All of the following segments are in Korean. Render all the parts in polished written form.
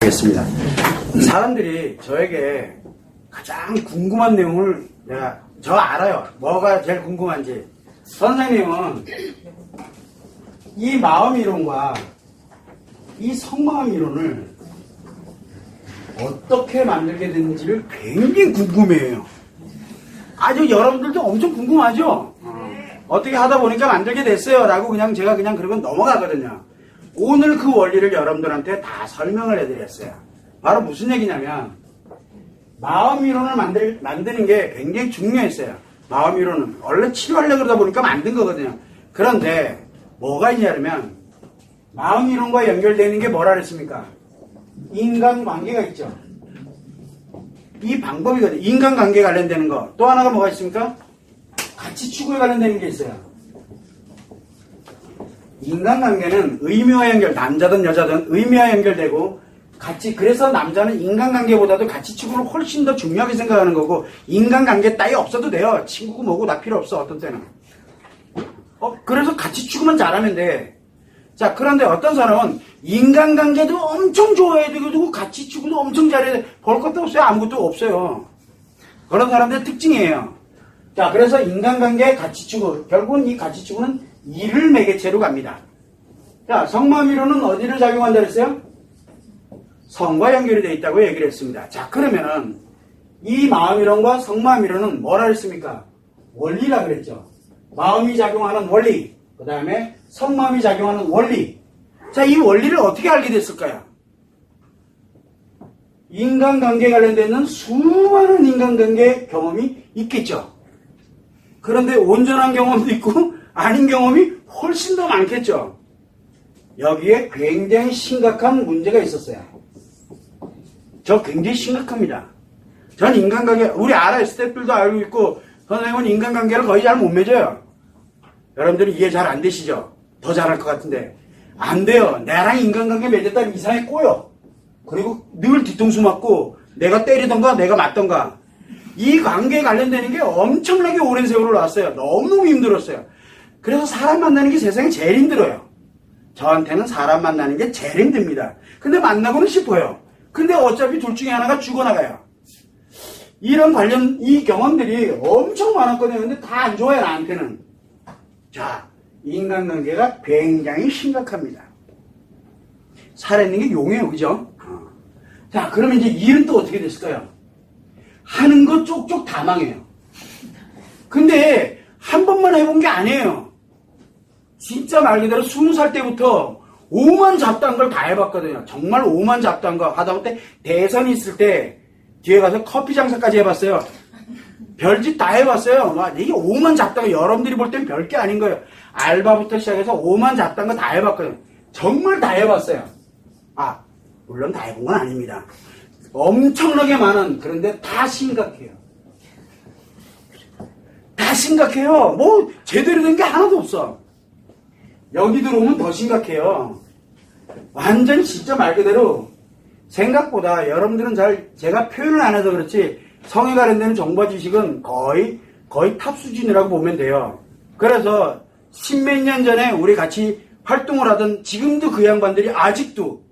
알겠습니다. 사람들이 저에게 가장 궁금한 내용을 저 알아요. 뭐가 제일 궁금한지. 선생님은 이 마음 이론과 이 성마음 이론을 어떻게 만들게 되는지를 굉장히 궁금해해요. 아주 여러분들도 엄청 궁금하죠? 어떻게 하다 보니까 만들게 됐어요 라고 제가 그러고 넘어가거든요. 오늘 그 원리를 여러분들한테 다 설명을 해드렸어요. 바로 무슨 얘기냐면 마음 이론을 만드는 게 굉장히 중요했어요. 마음 이론은 원래 치료하려고 그러다 보니까 만든 거거든요. 그런데 뭐가 있냐면 마음 이론과 연결되는 게 뭐라 그랬습니까? 인간관계가 있죠. 이 방법이거든요. 인간관계에 관련되는 거. 또 하나가 뭐가 있습니까? 가치추구에 관련되는 게 있어요. 인간관계는 의미와 연결, 남자든 여자든 의미와 연결되고 그래서 남자는 인간관계보다도 가치추구를 훨씬 더 중요하게 생각하는 거고 인간관계 따위 없어도 돼요. 친구고 뭐고 다 필요 없어 어떤 때는. 그래서 가치추구만 잘하면 돼. 자, 그런데 어떤 사람은 인간관계도 엄청 좋아해야 되고 가치추구도 엄청 잘해야 돼. 볼 것도 없어요. 아무것도 없어요. 그런 사람들의 특징이에요. 자, 그래서 인간관계 가치추구. 결국은 이 가치추구는 일을 매개체로 갑니다. 자, 성마음이론은 어디를 작용한다 그랬어요? 성과 연결이 되어 있다고 얘기를 했습니다. 자, 그러면은 이 마음이론과 성마음이론은 뭐라 그랬습니까? 원리라 그랬죠. 마음이 작용하는 원리, 그 다음에 성마음이 작용하는 원리. 자, 이 원리를 어떻게 알게 됐을까요? 인간관계에 관련되는 수많은 인간관계 경험이 있겠죠. 그런데 온전한 경험도 있고 아닌 경험이 훨씬 더 많겠죠. 여기에 굉장히 심각한 문제가 있었어요. 저 굉장히 심각합니다. 전 인간관계, 우리 알아요. 스태프들도 알고 있고 선생님은 인간관계를 거의 잘 못 맺어요. 여러분들이 이해 잘 안 되시죠? 더 잘할 것 같은데 안 돼요. 나랑 인간관계 맺었다는 이상하게 꼬여. 그리고 늘 뒤통수 맞고 내가 때리던가 내가 맞던가 이 관계에 관련되는 게 엄청나게 오랜 세월을 왔어요. 너무너무 힘들었어요. 그래서 사람 만나는 게 세상에 제일 힘들어요. 저한테는 사람 만나는 게 제일 힘듭니다. 근데 만나고는 싶어요. 근데 어차피 둘 중에 하나가 죽어나가요. 이런 이 경험들이 엄청 많았거든요. 근데 다 안 좋아요, 나한테는. 자, 인간관계가 굉장히 심각합니다. 살아있는 게 용해요, 그죠? 자, 그러면 이제 일은 또 어떻게 됐을까요? 하는 거 쪽쪽 다 망해요. 근데 한 번만 해본 게 아니에요. 진짜 말 그대로 20살 때부터 오만 잡다한 걸 다 해봤거든요. 정말 오만 잡다한 거. 하다못해 대선이 있을 때 뒤에 가서 커피 장사까지 해봤어요. 별짓 다 해봤어요. 이게 오만 잡다한 거 여러분들이 볼 땐 별게 아닌 거예요. 알바부터 시작해서 오만 잡다한 거 다 해봤거든요. 정말 다 해봤어요. 물론 다 해본 건 아닙니다. 엄청나게 많은, 그런데 다 심각해요. 다 심각해요. 뭐 제대로 된 게 하나도 없어. 여기 들어오면 더 심각해요. 완전히 진짜 말 그대로 생각보다 여러분들은 제가 표현을 안 해서 그렇지 성에 관련되는 정보 지식은 거의 탑 수준이라고 보면 돼요. 그래서 십몇 년 전에 우리 같이 활동을 하던 지금도 그 양반들이 아직도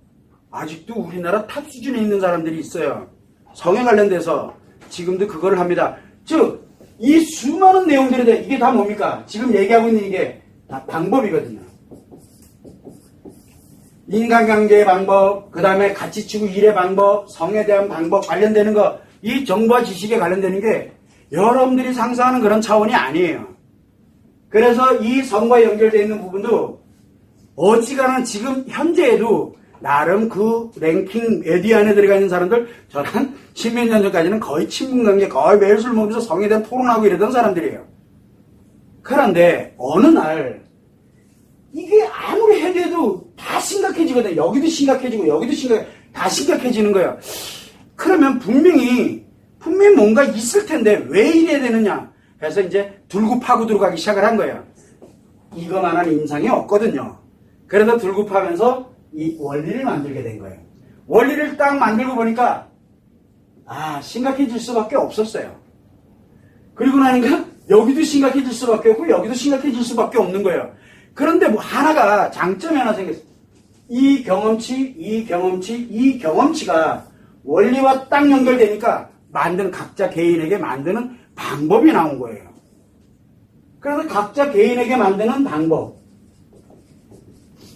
우리나라 탑 수준에 있는 사람들이 있어요. 성에 관련돼서 지금도 그거를 합니다. 즉, 이 수많은 내용들에 대해 이게 다 뭡니까? 지금 얘기하고 있는 이게 다 방법이거든요. 인간관계의 방법, 그 다음에 가치추구 일의 방법, 성에 대한 방법 관련되는 거, 이 정보와 지식에 관련되는 게 여러분들이 상상하는 그런 차원이 아니에요. 그래서 이 성과 연결되어 있는 부분도 어지간한 지금 현재에도 나름 그 랭킹 에디 안에 들어가 있는 사람들 저는 십몇 년 전까지는 거의 친분관계 거의 매일 술 먹으면서 성에 대한 토론하고 이러던 사람들이에요. 그런데 어느 날 이게 아무리 해도 다 심각해지거든요. 여기도 심각해지고 여기도 다 심각해지는 거예요. 그러면 분명히 뭔가 있을 텐데 왜 이래야 되느냐 해서 이제 들고 파고 들어가기 시작을 한 거예요. 이거만한 임상이 없거든요. 그래서 들고 파면서 이 원리를 만들게 된 거예요. 원리를 딱 만들고 보니까 심각해질 수밖에 없었어요. 그리고 나니까 여기도 심각해질 수밖에 없고 여기도 심각해질 수밖에 없는 거예요. 그런데 뭐 하나가 장점이 하나 생겼어요. 이 경험치, 이 경험치, 이 경험치가 원리와 딱 연결되니까 만드는 각자 개인에게 만드는 방법이 나온 거예요. 그래서 각자 개인에게 만드는 방법.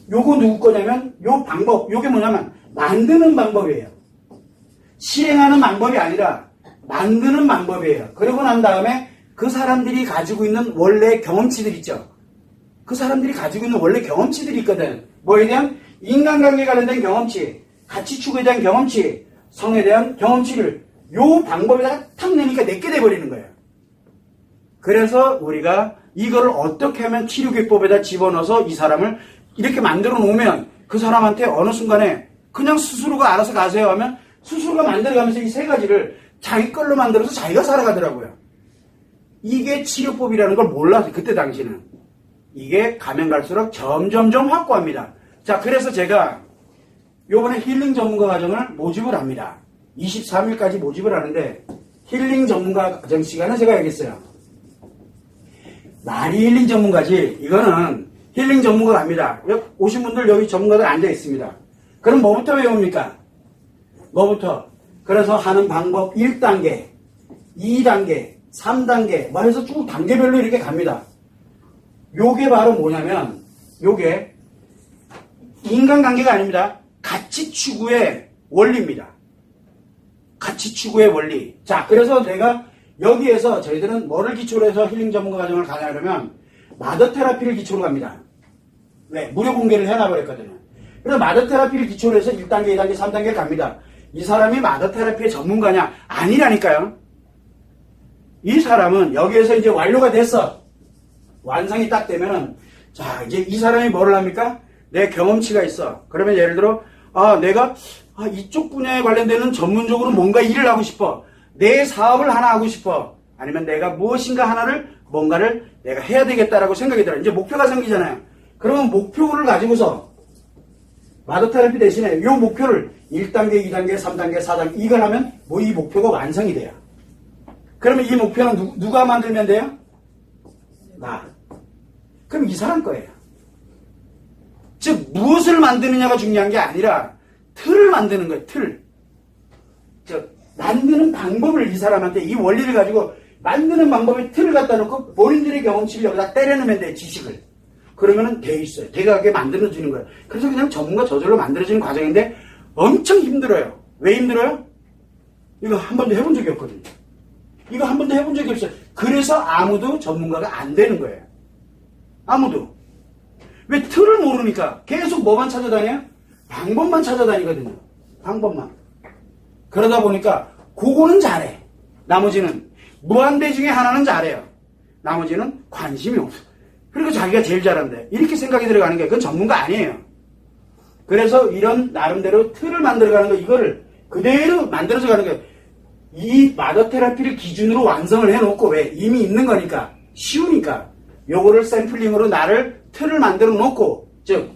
요거 누구 거냐면 요 방법, 요게 뭐냐면 만드는 방법이에요. 실행하는 방법이 아니라 만드는 방법이에요. 그러고 난 다음에 그 사람들이 가지고 있는 원래 경험치들 있죠. 그 사람들이 가지고 있는 원래 경험치들이 있거든. 뭐에 대한 인간관계에 관련된 경험치, 가치 추구에 대한 경험치, 성에 대한 경험치를 요 방법에다가 탁 내니까 내게 돼버리는 거예요. 그래서 우리가 이거를 어떻게 하면 치료기법에다 집어넣어서 이 사람을 이렇게 만들어 놓으면 그 사람한테 어느 순간에 그냥 스스로가 알아서 가세요 하면 스스로가 만들어가면서 이 세 가지를 자기 걸로 만들어서 자기가 살아가더라고요. 이게 치료법이라는 걸 몰랐어요. 그때 당시는. 이게 가면 갈수록 점점점 확고합니다. 자, 그래서 제가 요번에 힐링 전문가 과정을 모집을 합니다. 23일까지 모집을 하는데 힐링 전문가 과정 시간은 제가 알겠어요. 말이 힐링 전문가지 이거는 힐링 전문가가 아닙니다. 오신 분들 여기 전문가들 앉아 있습니다. 그럼 뭐부터 배웁니까? 뭐부터? 그래서 하는 방법 1단계, 2단계, 3단계 뭐 해서 쭉 단계별로 이렇게 갑니다. 요게 바로 뭐냐면 요게 인간관계가 아닙니다. 가치 추구의 원리입니다. 가치 추구의 원리. 자, 그래서 내가 여기에서 저희들은 뭐를 기초로 해서 힐링 전문가 과정을 가냐 그러면 마더 테라피를 기초로 갑니다. 왜? 무료 공개를 해놔버렸거든요. 그래서 마더 테라피를 기초로 해서 1단계, 2단계, 3단계를 갑니다. 이 사람이 마더 테라피의 전문가냐? 아니라니까요. 이 사람은 여기에서 이제 완료가 됐어. 완성이 딱 되면은 자, 이제 이 사람이 뭐를 합니까? 내 경험치가 있어. 그러면 예를 들어 내가 이쪽 분야에 관련되는 전문적으로 뭔가 일을 하고 싶어. 내 사업을 하나 하고 싶어. 아니면 내가 무엇인가 하나를 뭔가를 내가 해야 되겠다라고 생각이 들어. 이제 목표가 생기잖아요. 그러면 목표를 가지고서 마더 테라피 대신에 이 목표를 1단계, 2단계, 3단계, 4단계 이걸 하면 뭐 이 목표가 완성이 돼요. 그러면 이 목표는 누가 만들면 돼요? 나. 그럼 이 사람 거예요. 즉 무엇을 만드느냐가 중요한 게 아니라 틀을 만드는 거예요. 틀. 즉 만드는 방법을 이 사람한테 이 원리를 가지고 만드는 방법에 틀을 갖다 놓고 본인들의 경험치를 여기다 때려넣으면 돼요. 지식을. 그러면은 돼 있어요. 되게 만들어지는 거예요. 그래서 그냥 전문가 저절로 만들어지는 과정인데 엄청 힘들어요. 왜 힘들어요? 이거 한 번도 해본 적이 없거든요. 이거 한 번도 해본 적이 없어요. 그래서 아무도 전문가가 안 되는 거예요. 아무도. 왜 틀을 모르니까 계속 뭐만 찾아다녀요? 방법만 찾아다니거든요. 방법만. 그러다 보니까 그거는 잘해. 나머지는 무한대 중에 하나는 잘해요. 나머지는 관심이 없어. 그리고 자기가 제일 잘한대. 이렇게 생각이 들어가는 게 그건 전문가 아니에요. 그래서 이런 나름대로 틀을 만들어가는 거 이거를 그대로 만들어서 가는 거예요. 이 마더 테라피를 기준으로 완성을 해놓고 왜? 이미 있는 거니까. 쉬우니까. 요거를 샘플링으로 나를 틀을 만들어 놓고 즉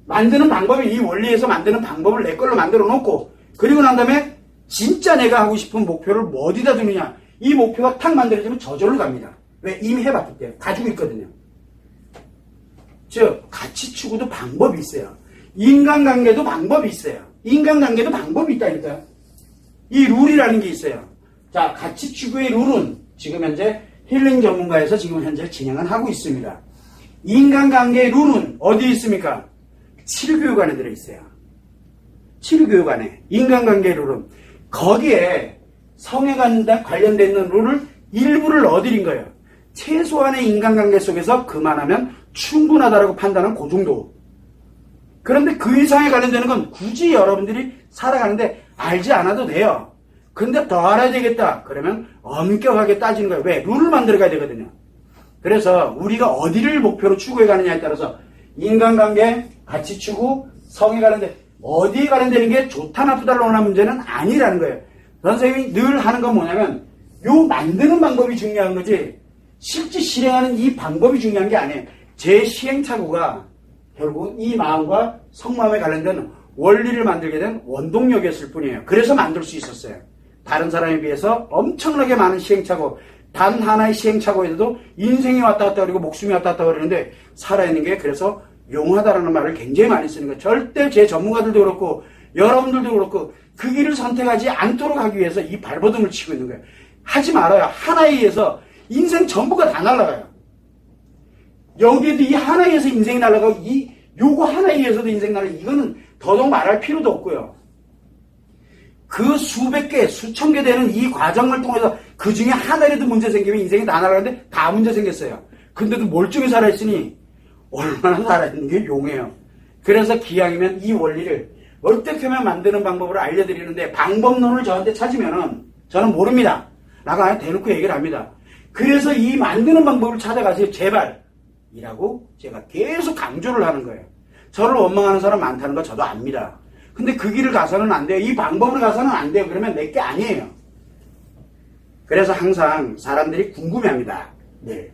만드는 방법이 이 원리에서 만드는 방법을 내 걸로 만들어 놓고 그리고 난 다음에 진짜 내가 하고 싶은 목표를 뭐 어디다 두느냐 이 목표가 탁 만들어지면 저절로 갑니다. 왜? 이미 해봤기 때문에 가지고 있거든요. 즉 가치 추구도 방법이 있어요. 인간관계도 방법이 있어요. 인간관계도 방법이 있다니까요. 이 룰이라는 게 있어요. 자, 가치 추구의 룰은 지금 현재 힐링 전문가에서 지금 현재 진행을 하고 있습니다. 인간관계의 룰은 어디에 있습니까? 치료교육 안에 들어있어요. 치료교육 안에 인간관계의 룰은 거기에 성에 관련된 룰을 일부를 넣어드린 거예요. 최소한의 인간관계 속에서 그만하면 충분하다고 판단한 그 정도. 그런데 그 이상에 관련되는 건 굳이 여러분들이 살아가는데 알지 않아도 돼요. 근데 더 알아야 되겠다. 그러면 엄격하게 따지는 거예요. 왜? 룰을 만들어 가야 되거든요. 그래서 우리가 어디를 목표로 추구해 가느냐에 따라서 인간관계, 가치 추구, 성에 관련된 어디에 관련되는 게 좋다 나쁘다로 오는 문제는 아니라는 거예요. 선생님이 늘 하는 건 뭐냐면 요 만드는 방법이 중요한 거지 실제 실행하는 이 방법이 중요한 게 아니에요. 제 시행착오가 결국 이 마음과 성마음에 관련된 원리를 만들게 된 원동력이었을 뿐이에요. 그래서 만들 수 있었어요. 다른 사람에 비해서 엄청나게 많은 시행착오, 단 하나의 시행착오에도 인생이 왔다 갔다 그리고 목숨이 왔다 갔다 그러는데 살아있는 게 그래서 용하다라는 말을 굉장히 많이 쓰는 거예요. 절대 제 전문가들도 그렇고 여러분들도 그렇고 그 길을 선택하지 않도록 하기 위해서 이 발버둥을 치고 있는 거예요. 하지 말아요. 하나에 의해서 인생 전부가 다 날아가요. 여기에도 이 하나에 의해서 인생이 날아가고 요거 하나에 의해서도 인생 날아가고 이거는 더더욱 말할 필요도 없고요. 그 수백 개, 수천 개 되는 이 과정을 통해서 그 중에 하나라도 문제 생기면 인생이 다 날아가는데 다 문제 생겼어요. 근데도 멀쩡히 살아있으니 얼마나 살아있는 게 용해요. 그래서 기왕이면 이 원리를 어떻게 하면 만드는 방법을 알려드리는데 방법론을 저한테 찾으면은 저는 모릅니다. 나가 대놓고 얘기를 합니다. 그래서 이 만드는 방법을 찾아가세요. 제발. 이라고 제가 계속 강조를 하는 거예요. 저를 원망하는 사람 많다는 거 저도 압니다. 근데 그 길을 가서는 안 돼요. 이 방법을 가서는 안 돼요. 그러면 내게 아니에요. 그래서 항상 사람들이 궁금해합니다. 네.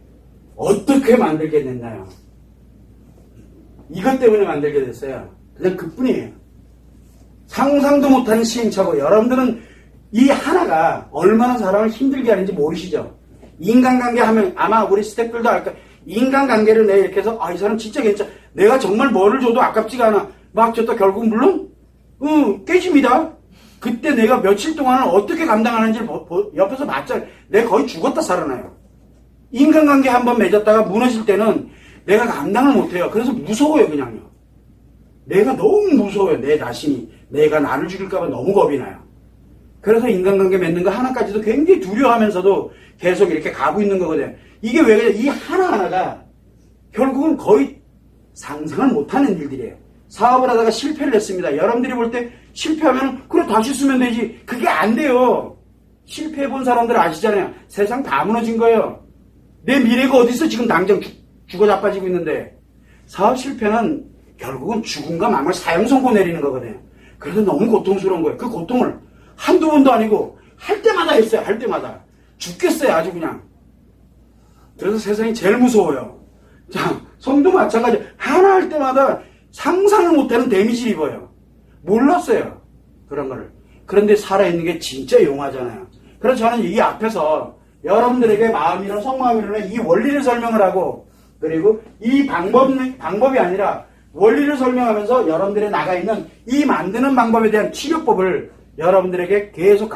어떻게 만들게 됐나요? 이것 때문에 만들게 됐어요. 그냥 그뿐이에요. 상상도 못하는 시행착오. 여러분들은 이 하나가 얼마나 사람을 힘들게 하는지 모르시죠? 인간관계 하면 아마 우리 스태프들도 알까? 인간관계를 내 이렇게 해서 이 사람 진짜 괜찮아. 내가 정말 뭐를 줘도 아깝지가 않아. 막 줬다 결국 물론 깨집니다. 그때 내가 며칠 동안은 어떻게 감당하는지를 옆에서 봤잖아요. 내가 거의 죽었다 살아나요. 인간관계 한번 맺었다가 무너질 때는 내가 감당을 못해요. 그래서 무서워요 그냥요. 내가 너무 무서워요. 내 자신이. 내가 나를 죽일까봐 너무 겁이 나요. 그래서 인간관계 맺는 거 하나까지도 굉장히 두려워하면서도 계속 이렇게 가고 있는 거거든요. 이게 왜 그래? 이 하나하나가 결국은 거의 상상을 못하는 일들이에요. 사업을 하다가 실패를 했습니다. 여러분들이 볼 때 실패하면 그래 다시 쓰면 되지. 그게 안 돼요. 실패해본 사람들 아시잖아요. 세상 다 무너진 거예요. 내 미래가 어디 있어? 지금 당장 죽어 자빠지고 있는데. 사업 실패는 결국은 죽음과 마음을 사형 선고 내리는 거거든요. 그래서 너무 고통스러운 거예요. 그 고통을 한두 번도 아니고 할 때마다 했어요. 할 때마다. 죽겠어요. 아주 그냥. 그래서 세상이 제일 무서워요. 자, 성도 마찬가지. 하나 할 때마다 상상을 못하는 데미지를 입어요. 몰랐어요. 그런 거를. 그런데 살아있는 게 진짜 용하잖아요. 그래서 저는 이 앞에서 여러분들에게 마음이나 속마음이나 이 원리를 설명을 하고 그리고 이 방법이 아니라 원리를 설명하면서 여러분들이 나가 있는 이 만드는 방법에 대한 치료법을 여러분들에게 계속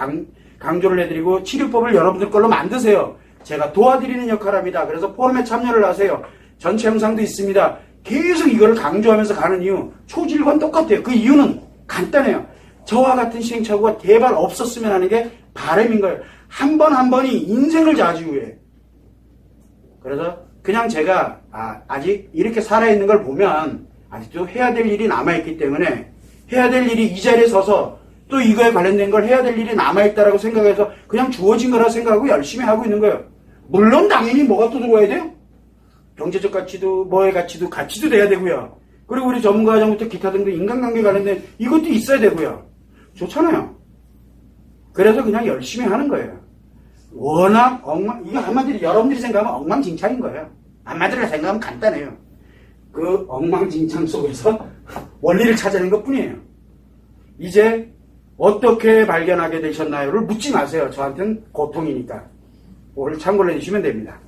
강조를 해드리고 치료법을 여러분들 걸로 만드세요. 제가 도와드리는 역할을 합니다. 그래서 포럼에 참여를 하세요. 전체 영상도 있습니다. 계속 이거를 강조하면서 가는 이유 초질과는 똑같아요. 그 이유는 간단해요. 저와 같은 시행착오가 제발 없었으면 하는 게 바람인 거예요. 한 번 한 번이 인생을 좌지우해. 그래서 그냥 제가 아직 이렇게 살아있는 걸 보면 아직도 해야 될 일이 남아있기 때문에 해야 될 일이 이 자리에 서서 또 이거에 관련된 걸 해야 될 일이 남아있다라고 생각해서 그냥 주어진 거라 생각하고 열심히 하고 있는 거예요. 물론 당연히 뭐가 또 들어와야 돼요? 경제적 가치도 뭐의 가치도 돼야 되고요. 그리고 우리 전문가 과정부터 기타 등등 인간관계 관련된 이것도 있어야 되고요. 좋잖아요. 그래서 그냥 열심히 하는 거예요. 워낙 이거 한마디로 여러분들이 생각하면 엉망진창인 거예요. 한마디로 생각하면 간단해요. 그 엉망진창 속에서 원리를 찾아낸 것 뿐이에요. 이제 어떻게 발견하게 되셨나요를 묻지 마세요. 저한테는 고통이니까. 오늘 참고를 해주시면 됩니다.